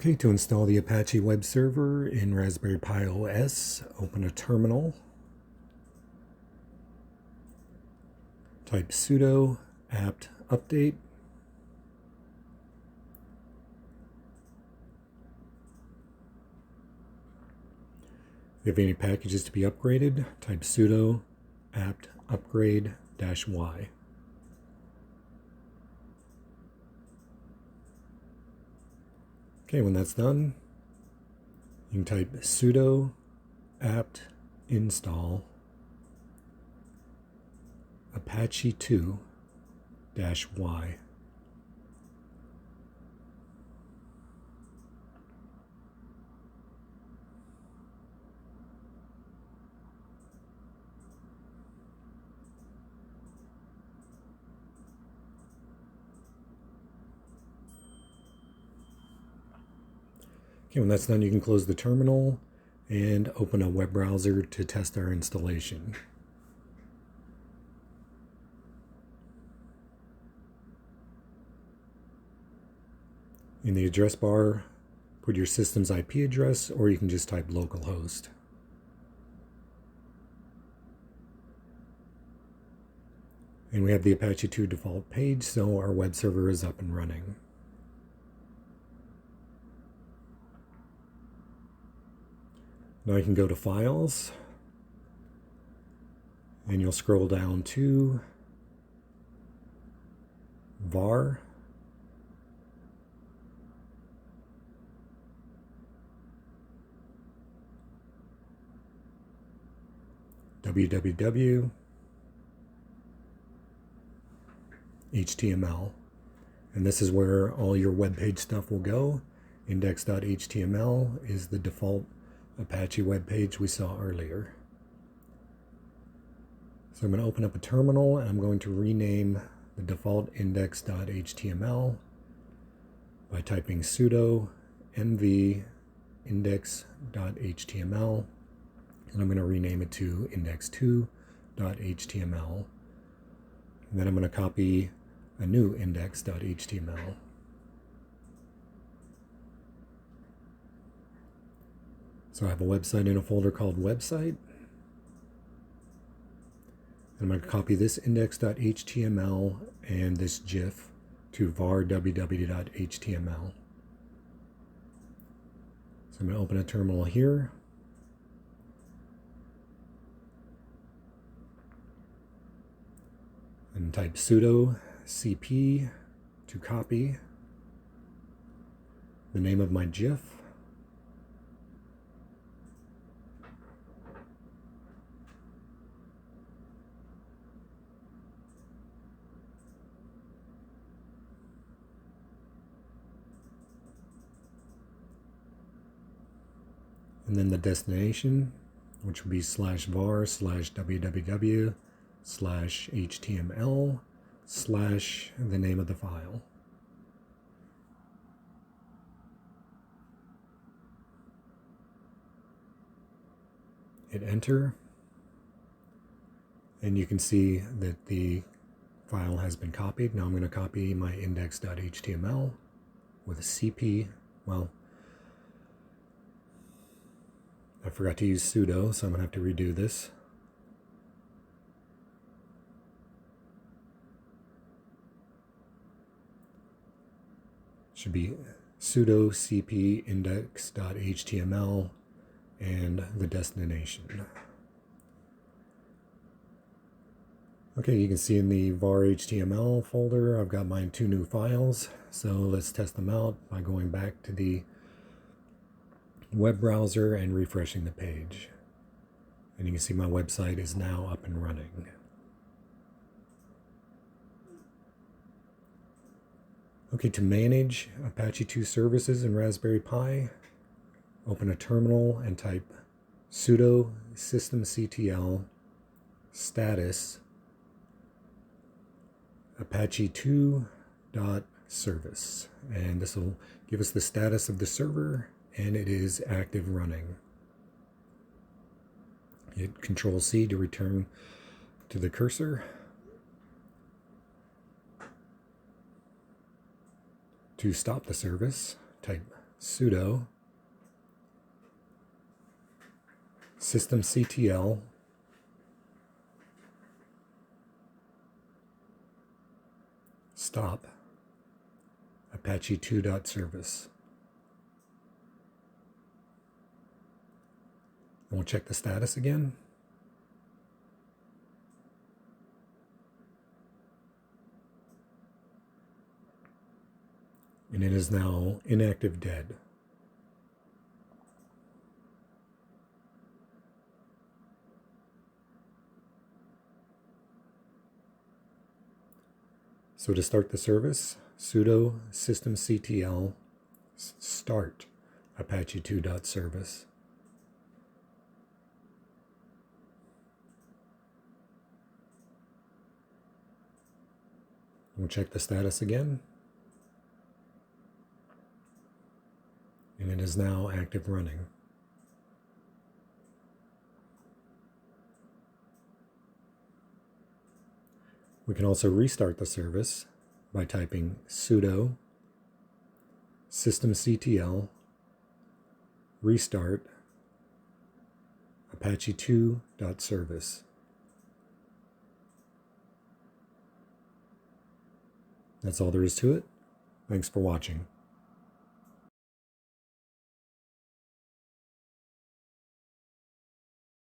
Okay, to install the Apache web server in Raspberry Pi OS, open a terminal. Type sudo apt update. If you have any packages to be upgraded, type sudo apt upgrade-y. Okay, when that's done, you can type sudo apt install Apache 2-y. Okay, when that's done, you can close the terminal and open a web browser to test our installation. In the address bar, put your system's IP address, or you can just type localhost. And we have the Apache 2 default page, so our web server is up and running. Now you can go to Files, and you'll scroll down to var, www, HTML. And this is where all your web page stuff will go. Index.html is the default Apache web page we saw earlier. So I'm going to open up a terminal and I'm going to rename the default index.html by typing sudo mv index.html, and I'm going to rename it to index2.html. And then I'm going to copy a new index.html. So I have a website in a folder called website. I'm going to copy this index.html and this GIF to var www.html. So I'm going to open a terminal here. And type sudo cp to copy the name of my GIF. And then the destination, which would be /var/www/html/ the name of the file. Hit enter, and you can see that the file has been copied. Now I'm going to copy my index.html with a cp. Well, I forgot to use sudo, so I'm going to have to redo this. Should be sudo cp index.html and the destination. Okay, you can see in the var HTML folder, I've got my two new files. So let's test them out by going back to the web browser and refreshing the page. And you can see my website is now up and running. Okay, to manage Apache 2 services in Raspberry Pi, open a terminal and type sudo systemctl status Apache 2.service. And this will give us the status of the server, and it is active running. Hit Control-C to return to the cursor. To stop the service, type sudo systemctl stop Apache 2.service. And we'll check the status again. And it is now inactive dead. So to start the service, sudo systemctl start Apache 2.service. We'll check the status again. And it is now active running. We can also restart the service by typing sudo systemctl restart Apache 2.service. That's all there is to it. Thanks for watching.